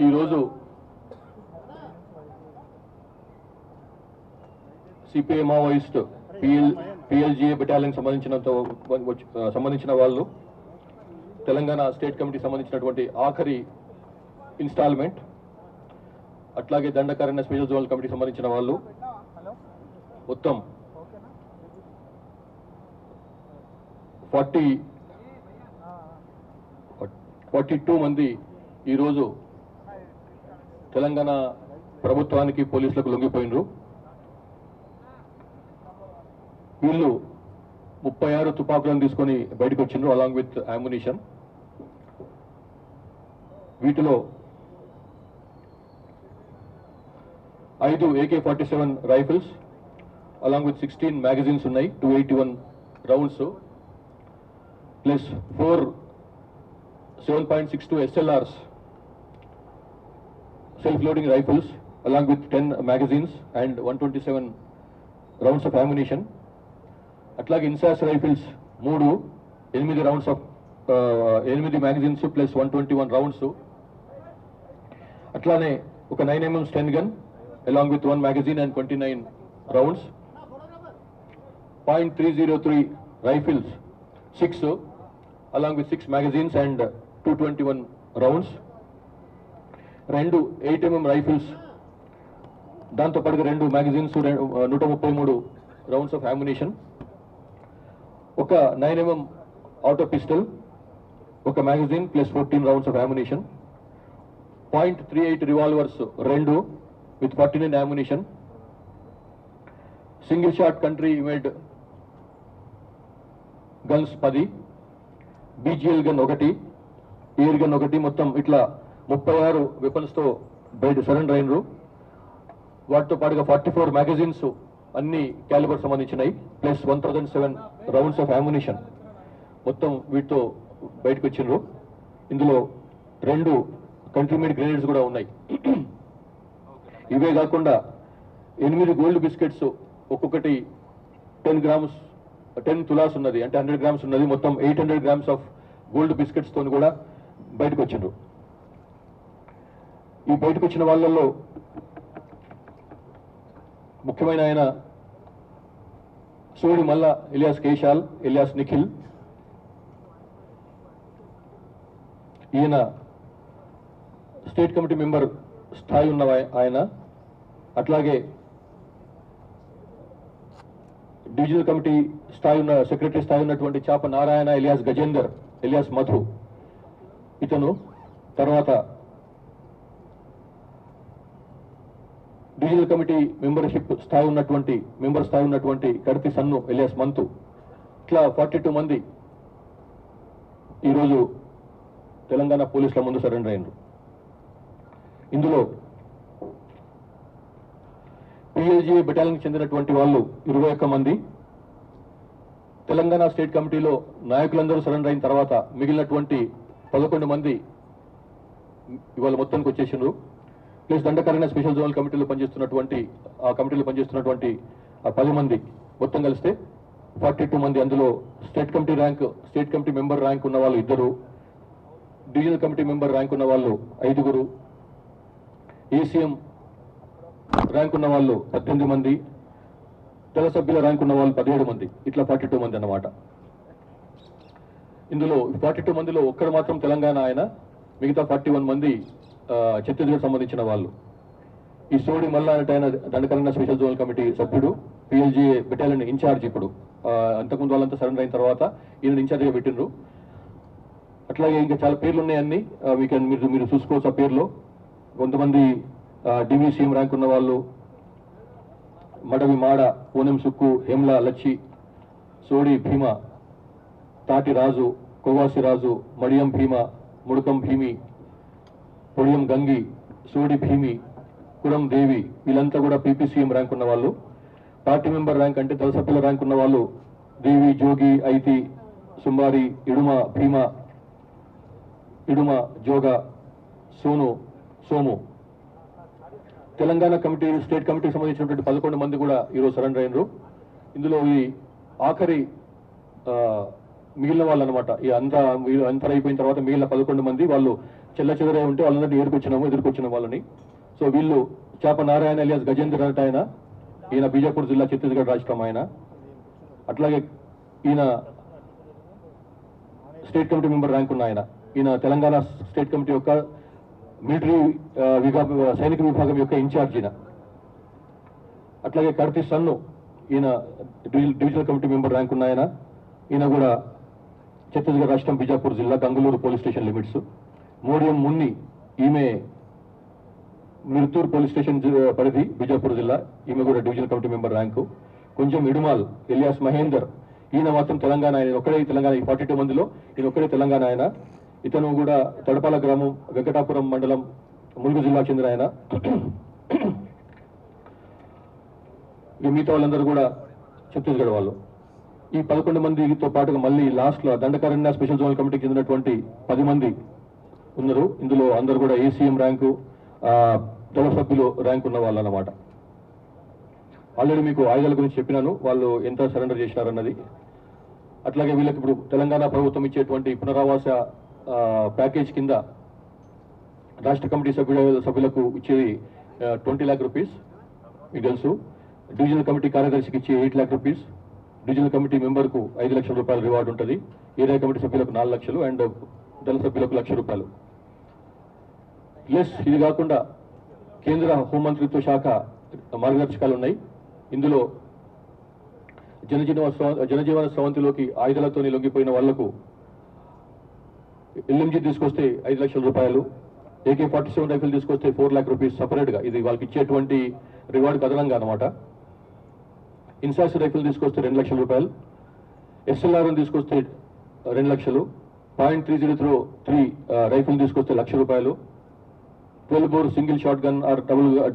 ఈరోజు CPI Maoist PLGA battalion సంబంధించిన వాళ్ళు తెలంగాణ స్టేట్ కమిటీ సంబంధించినటువంటి ఆఖరి ఇన్స్టాల్మెంట్, అట్లాగే దండకారణ్య స్పెషల్ జోనల్ కమిటీ సంబంధించిన వాళ్ళు మొత్తం 42 మంది ఈరోజు తెలంగాణ ప్రభుత్వానికి పోలీసులకు లొంగిపోయినరు. వీళ్ళు 36 తుపాకులను తీసుకొని బయటకు వచ్చిండ్రు అలాంగ్ విత్ అమ్యునిషన్. వీటిలో 5 AK-47 rifles along with 16 magazines ఉన్నాయి, 281 rounds plus 4 7.62 SLRs self-loading rifles along with 10 magazines and 127 rounds of ammunition. అట్లాగే INSAS rifles 8 rounds of 8 magazines plus 121 rounds. అట్లానే ఒక 9mm Sten gun along with 1 magazine and 29 rounds. .303 rifles 6 along with 6 magazines and 221 rounds. 2 8mm rifles, దాంతో పాటుగా 2 magazines, 133 rounds of ammunition, ఒక 9mm auto pistol, ఒక magazine plus 14 rounds of ammunition, .38 revolvers 2 with 49 ammunition, single shot country made guns 10, BGL gun 1, air gun 1, మొత్తం ఇట్లా 36 weapons తో బయట surrender అయినరు. వాటితో పాటుగా 44 మ్యాగజైన్స్ అన్ని క్యాలిబర్ సంబంధించినవి ప్లస్ 1007 రౌండ్స్ ఆఫ్ అమ్యునిషన్ మొత్తం వీటితో బయటకు వచ్చిండ్రు. ఇందులో 2 కంట్రీ మేడ్ గ్రెనేడ్స్ కూడా ఉన్నాయి. ఇవే కాకుండా 8 గోల్డ్ బిస్కెట్స్, ఒక్కొక్కటి 10 తులాస్ ఉన్నది, అంటే 100 గ్రామ్స్ ఉన్నది, మొత్తం 800 గ్రామ్స్ ఆఫ్ గోల్డ్ బిస్కెట్స్ తో కూడా బయటకు వచ్చిండ్రు. ఈ బయటకు వచ్చిన వాళ్ళల్లో ముఖ్యమైన ఆయన సోడి మల్లా ఎలియాస్ కేశాల్ ఎలియాస్ నిఖిల్. ఈయన స్టేట్ కమిటీ మెంబర్ స్థాయి ఉన్న ఆయన. అట్లాగే డివిజనల్ కమిటీ స్థాయి ఉన్న సెక్రటరీ స్థాయి ఉన్నటువంటి చాప నారాయణ ఎలియాస్ గజేందర్ ఎలియాస్ మధు ఇతను. తర్వాత డివిజనల్ కమిటీ మెంబర్ స్థాయి ఉన్నటువంటి కడతి సన్ను ఎలియాస్ మంతు. ఇట్లా 42 మంది ఈరోజు తెలంగాణ పోలీసుల ముందు సరెండర్ అయినరు. ఇందులో పిఎల్జిఏ బెటాలియన్కి చెందినటువంటి వాళ్ళు 21 మంది. తెలంగాణ స్టేట్ కమిటీలో నాయకులందరూ సరెండర్ అయిన తర్వాత మిగిలినటువంటి 11 మంది ఇవాళ మొత్తానికి వచ్చేసిండ్రు. ప్లస్ దండకారణ్య స్పెషల్ జోనల్ కమిటీలో పనిచేస్తున్నటువంటి 10 మంది మొత్తం కలిస్తే 42 మంది. అందులో స్టేట్ కమిటీ మెంబర్ ర్యాంక్ ఉన్న వాళ్ళు 2, డివిజనల్ కమిటీ మెంబర్ ర్యాంక్ ఉన్న వాళ్ళు 5, ఏసీఎం ర్యాంక్ ఉన్న వాళ్ళు 18 మంది, తెల సభ్యుల ర్యాంక్ ఉన్న వాళ్ళు 17 మంది. ఇట్లా 42 మంది అన్నమాట. ఇందులో 42 మందిలో ఒక్కరు మాత్రం తెలంగాణ ఆయన, మిగతా 41 మంది ఛత్తీస్గఢ్ సంబంధించిన వాళ్ళు. ఈ సోడి మల్లా అంటే ఆయన దండకారణ్య స్పెషల్ జోనల్ కమిటీ సభ్యుడు, పిఎల్జిఏ బెటాలియన్ ఇన్ఛార్జ్. ఇప్పుడు అంతకుముందు వాళ్ళంతా సరెండర్ అయిన తర్వాత ఈయన ఇన్ఛార్జిగా పెట్టిండ్రు. అట్లాగే ఇంకా చాలా పేర్లు ఉన్నాయన్ని మీరు చూసుకోవచ్చు. ఆ పేర్లో కొంతమంది డివిసిఎం ర్యాంక్ ఉన్న వాళ్ళు మడవి మాడ, పూనెం సుక్కు, హేమ్లా లచ్చి, సోడి భీమ, తాటి రాజు, కొవ్వాసి రాజు, మడియం భీమ, ముడుకం భీమి, పొడియం గంగి, సోడి భీమి, కురం దేవి, వీళ్ళంతా కూడా పీపీసీఎం ర్యాంక్ ఉన్న వాళ్ళు. పార్టీ మెంబర్ ర్యాంక్ అంటే దళ సభ్యుల ర్యాంక్ ఉన్న వాళ్ళు దేవి, జోగి, ఐతి, సుంబారి, ఇడుమ భీమ, ఇడుమ జోగ, సోము. తెలంగాణ కమిటీ స్టేట్ కమిటీకి సంబంధించినటువంటి 11 మంది కూడా ఈరోజు సరెండర్ అయినరు. ఇందులో ఈ ఆఖరి మిగిలిన వాళ్ళు అనమాట. ఈ అంతా అయిపోయిన తర్వాత మిగిలిన 11 మంది వాళ్ళు చెల్ల చెదరై ఉంటే వాళ్ళందరినీ ఎదుర్కొచ్చిన వాళ్ళని. సో వీళ్ళు చాప నారాయణ ఎలియాస్ గజేంద్ర అంటే ఆయన, ఈయన బీజాపూర్ జిల్లా ఛత్తీస్గఢ్ రాష్ట్రం ఆయన. అట్లాగే ఈయన స్టేట్ కమిటీ మెంబర్ ర్యాంక్ ఉన్న ఆయన. ఈయన తెలంగాణ స్టేట్ కమిటీ యొక్క మిలిటరీ సైనిక విభాగం యొక్క ఇన్ఛార్జ్ ఈయన. అట్లాగే కర్తి సన్ను, ఈయన డివిజనల్ కమిటీ మెంబర్ ర్యాంక్ ఉన్న ఆయన. ఈయన కూడా ఛత్తీస్గఢ్ రాష్ట్రం బీజాపూర్ జిల్లా Gangaloor police station limits. Modiyam Munni, ఈమె మిర్తూర్ పోలీస్ స్టేషన్ పరిధి బీజాపూర్ జిల్లా, ఈమె కూడా డివిజనల్ కమిటీ మెంబర్ ర్యాంకు. కొంచెం ఇడుమాల్ ఎలియాస్ మహేందర్, ఈయన మాత్రం తెలంగాణ ఆయన, ఒక్కడే తెలంగాణ. ఈ 42 మందిలో ఈయన ఒక్కడే తెలంగాణ ఆయన. ఇతను కూడా తడపాల గ్రామం వెంకటాపురం మండలం ములుగు జిల్లాకు చెందిన ఆయన. మిగతా వాళ్ళందరూ కూడా ఛత్తీస్గఢ్ వాళ్ళు. ఈ 11 మందితో పాటుగా మళ్ళీ లాస్ట్లో దండకారణ్య స్పెషల్ జోనల్ కమిటీకి చెందినటువంటి 10 మంది ఉన్నారు. ఇందులో అందరూ కూడా ఏసీఎం ర్యాంకు, దళ సభ్యులు ర్యాంక్ ఉన్న వాళ్ళు అన్నమాట. ఆల్రెడీ మీకు ఆయుధాల గురించి చెప్పినాను, వాళ్ళు ఎంత సరెండర్ చేసినారన్నది. అట్లాగే వీళ్ళకి ఇప్పుడు తెలంగాణ ప్రభుత్వం ఇచ్చేటువంటి పునరావాస ప్యాకేజ్ కింద రాష్ట్ర కమిటీ సభ్యులకు ఇచ్చేది 20 lakh రూపీస్ మీకు తెలుసు. డివిజనల్ కమిటీ కార్యదర్శికి ఇచ్చే 8 lakh రూపీస్, డివిజనల్ కమిటీ మెంబర్కు 5 లక్షల రూపాయల రివార్డు ఉంటుంది, ఏరియా కమిటీ సభ్యులకు 4 లక్షలు అండ్ దళ సభ్యులకు 1 లక్ష రూపాయలు. ప్లస్ ఇది కాకుండా కేంద్ర హోంమంత్రిత్వ శాఖ మార్గదర్శకాలు ఉన్నాయి. ఇందులో జనజీవన స్రవంతిలోకి ఆయుధాలతో లొంగిపోయిన వాళ్లకు ఎల్ఎంజీ తీసుకొస్తే 5 లక్షల రూపాయలు, AK-47 రైఫిల్ తీసుకొస్తే 4 lakh రూపీస్ సపరేట్గా, ఇది వాళ్ళకి ఇచ్చేటువంటి రివార్డుకి అదనంగా అనమాట. ఇన్సాస్ రైఫిల్ తీసుకొస్తే 2 లక్షల రూపాయలు, SLR తీసుకొస్తే 2 లక్షలు, .3003 రైఫిల్ తీసుకొస్తే 1 లక్ష రూపాయలు, 12 bore single shot gun or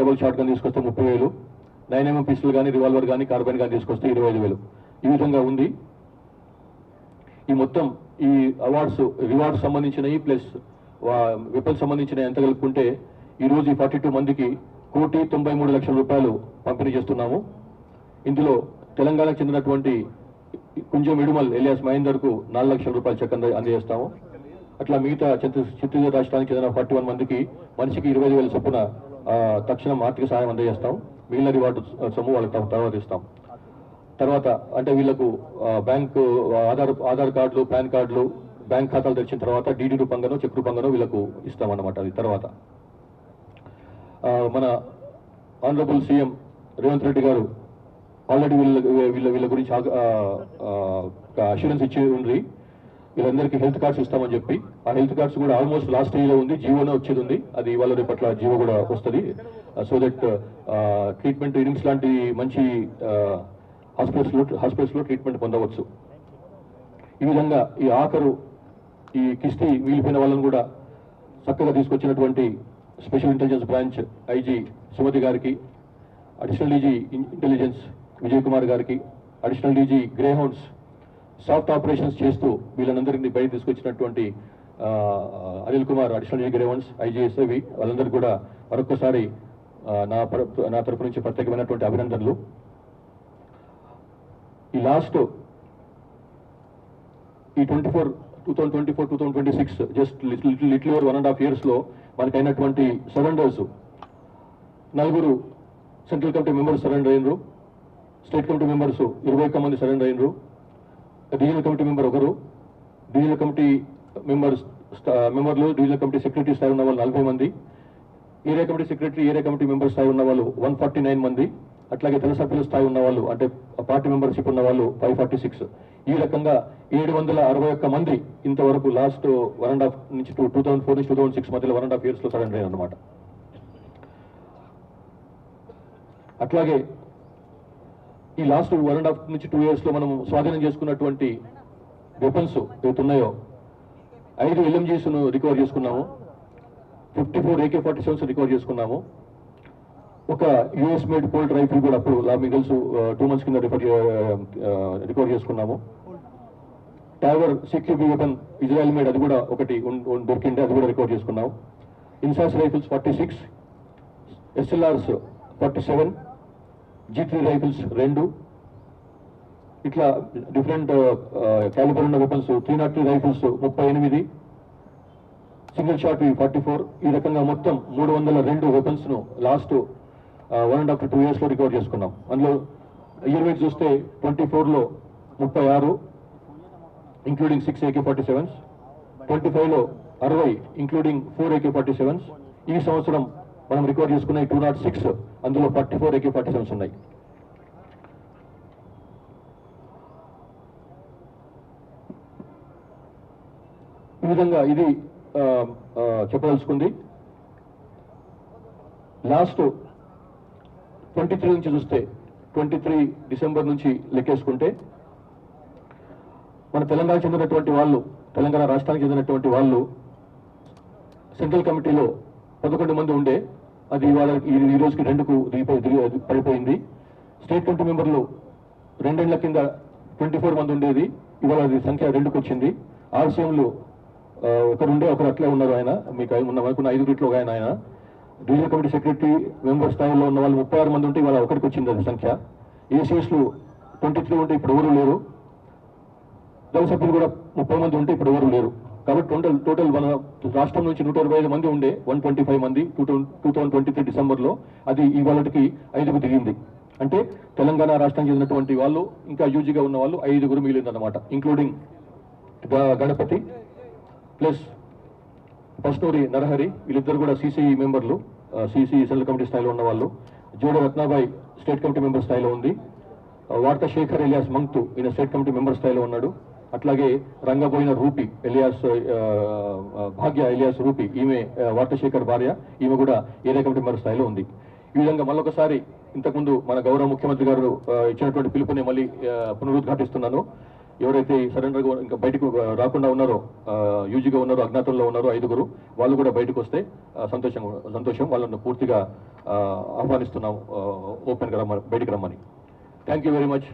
double shot gun తీసుకొస్తే 30,000, 9mm పిస్టల్ కానీ రివాల్వర్ కానీ కార్బైన్ కానీ తీసుకొస్తే 25,000. ఈ విధంగా ఉంది. ఈ మొత్తం ఈ రివార్డ్స్ సంబంధించినవి ప్లస్ వెపన్స్ సంబంధించిన ఎంత కలుపుకుంటే ఈరోజు ఈ 42 మందికి 1,93,00,000 రూపాయలు పంపిణీ చేస్తున్నాము. ఇందులో తెలంగాణకు చెందినటువంటి కొంచెం ఇడుమల్ ఎలియాస్ మహేందర్కు 4 లక్షల రూపాయల చెక్ అందజేస్తాము. అట్లా మిగతా ఛత్తీస్గఢ్ రాష్ట్రానికి చెందిన 41 మందికి మనిషికి 25,000 చొప్పున తక్షణం ఆర్థిక సహాయం అందజేస్తాం. మిగిలిన రివార్డు సొమ్ము వాళ్ళకి తర్వాత ఇస్తాం. తర్వాత అంటే వీళ్లకు బ్యాంకు ఆధార్ కార్డులు, పాన్ కార్డులు, బ్యాంక్ ఖాతాలు తెచ్చిన తర్వాత డీడీ రూపంగానో చెక్ రూపంగానో వీళ్ళకు ఇస్తామన్నమాట. అది తర్వాత మన ఆనరబుల్ సీఎం రేవంత్ రెడ్డి గారు ఆల్రెడీ వీళ్ళ గురించి అష్యూరెన్స్ ఇచ్చి ఉంది. వీళ్ళందరికీ హెల్త్ కార్డ్స్ ఇస్తామని చెప్పి, ఆ హెల్త్ కార్డ్స్ కూడా ఆల్మోస్ట్ లాస్ట్ స్టేజ్లో ఉంది. జీవోనే వచ్చేది ఉంది, అది ఇవాళ రేపట్ల జీవో కూడా వస్తుంది. సో దట్ ట్రీట్మెంట్ ఇనిమ్స్ లాంటి మంచి హాస్పిటల్స్లో ట్రీట్మెంట్ పొందవచ్చు. ఈ విధంగా ఈ కిస్తీ మిగిలిపోయిన వాళ్ళని కూడా చక్కగా తీసుకొచ్చినటువంటి special intelligence branch IG Sumathi గారికి, additional DG intelligence Vijay Kumar గారికి, additional DG Greyhounds soft operations చేస్తూ వీళ్ళందరినీ బయట తీసుకొచ్చినటువంటి Anil Kumar, additional DG Greyhounds IGSవి, వాళ్ళందరికీ కూడా మరొకసారి నా తరపు నుంచి ప్రత్యేకమైనటువంటి అభినందనలు. ఈ లాస్ట్ ఈ 2024-2026 జస్ట్ లిటిల్ ఓవర్ 1.5 years లో మనకైనటువంటి surrenders 4 central committee members surrender అయినరు, స్టేట్ కమిటీ మెంబర్స్ 21 మంది సరెండర్ అయినరు, divisional committee member 1, divisional committee మెంబర్లు డివిజనల్ కమిటీ సెక్రటరీ స్థాయి ఉన్న వాళ్ళు 40 మంది, area committee secretary, area committee member స్థాయి ఉన్న వాళ్ళు 149 మంది, అట్లాగే దళ సభ్యుల స్థాయి ఉన్న వాళ్ళు అంటే పార్టీ మెంబర్షిప్ ఉన్న వాళ్ళు 546. ఈ రకంగా 761 మంది ఇంతవరకు లాస్ట్ 1.5 నుంచి 2004 నుంచి 2006 మధ్యలో 1.5 years లో సరెండర్ అయ్యారు అన్నమాట. అట్లాగే ఈ లాస్ట్ 1.5 నుంచి 2 years లో మనం స్వాధీనం చేసుకున్నటువంటి వెపన్స్ ఏవైతున్నాయో 5 LMGs రికవర్ చేసుకున్నాము, 54 AK-47s రికవర్ చేసుకున్నాము, ఒక US మేడ్ పోల్ట్ రైఫిల్ కూడా అప్పుడు మీకు తెలుసు 2 months కింద రికవర్ చేసుకున్నాము. టైవర్ CQB వెపన్ ఇజ్రాయెల్ మేడ్, అది కూడా ఒకటి దొరికింది, అది కూడా రికవర్ చేసుకున్నాము. INSAS rifles 46, SLRs 47, G3 rifles 2, ఇట్లా డిఫరెంట్ క్యాలిబర్ ఉన్న వెపన్స్ 303 రైఫిల్స్ 38, సింగిల్ షాట్ 44. ఈ రకంగా మొత్తం 302 వెపన్స్ను లాస్ట్ 1.5 to 2 yearsలో రికవర్ చేసుకున్నాం. అందులో ఇయర్ వైజ్ చూస్తే 24లో 36 ఇంక్లూడింగ్ 6 AK-47s, 25లో 60 ఇంక్లూడింగ్ 4 AK-47s. ఈ సంవత్సరం మనం రికవర్ చేసుకున్న 206, అందులో 44 AK-47s ఉన్నాయి. ఈ విధంగా ఇది చెప్పదలుచుకుంది. లాస్ట్ 23 నుంచి చూస్తే 23 డిసెంబర్ నుంచి లెక్కేసుకుంటే మన తెలంగాణ చెందినటువంటి వాళ్ళు, తెలంగాణ రాష్ట్రానికి చెందినటువంటి వాళ్ళు సెంట్రల్ కమిటీలో 11 మంది ఉండే, అది ఇవాళ ఈ రోజుకి 2కు పడిపోయింది. స్టేట్ కమిటీ మెంబర్లు 2 ఏళ్ల కింద 24 మంది ఉండేది, ఇవాళ అది సంఖ్య 2కు వచ్చింది. ఆర్సీఎంలు ఒకరుండే, ఒకరు అట్లే ఉన్నారు. ఆయన మీకు మనకున్న 5 ఆయన డివిజన్ కమిటీ సెక్రటరీ మెంబర్ స్థాయిలో ఉన్న వాళ్ళు 36 మంది ఉంటే ఇవాళ ఒకరికి వచ్చింది అది సంఖ్య. ఏసీఎస్లు 23 ఉంటే ఇప్పుడు ఎవరు లేరు. దళ సభ్యులు కూడా 30 మంది ఉంటే ఇప్పుడు ఎవరు లేరు. కాబట్టి టోటల్ మన రాష్ట్రం నుంచి 125 మంది ఉండే 125 మంది 2023 డిసెంబర్లో, అది ఇవాళకి 5కు దిగింది. అంటే తెలంగాణ రాష్ట్రానికి చెందినటువంటి వాళ్ళు ఇంకా యూజీగా ఉన్న వాళ్ళు 5గురు మిగిలిందన్నమాట, ఇంక్లూడింగ్ గణపతి ప్లస్ పస్టూరి నరహరి, వీళ్ళిద్దరు కూడా సిసిఈ మెంబర్లు, సిసిఈ సెంట్రల్ కమిటీ స్థాయిలో ఉన్న వాళ్ళు. జోడ రత్నాబాయ్ స్టేట్ కమిటీ మెంబర్ స్థాయిలో ఉంది. వార్త శేఖర్ ఎలియాస్ మంగ్తు, ఈయన స్టేట్ కమిటీ మెంబర్ స్థాయిలో ఉన్నాడు. అట్లాగే రంగబోయిన రూపి ఎలియాస్, భాగ్య ఎలియాస్ రూపి, ఈమె వార్తశేఖర్ భార్య, ఈమె కూడా ఏరియా కమిటీ మెంబర్ స్థాయిలో ఉంది. ఈ విధంగా మళ్ళొకసారి ఇంతకుముందు మన గౌరవ ముఖ్యమంత్రి గారు ఇచ్చినటువంటి పిలుపుని మళ్ళీ పునరుద్ఘాటిస్తున్నాను. ఎవరైతే సరెండర్ ఇంకా బయటకు రాకుండా ఉన్నారో, యూజీగా ఉన్నారో, అజ్ఞాతంలో ఉన్నారో 5గురు, వాళ్ళు కూడా బయటకు వస్తే సంతోషం. వాళ్ళను పూర్తిగా ఆహ్వానిస్తున్నాం ఓపెన్గా బయటికి రమ్మని. Thank you very much.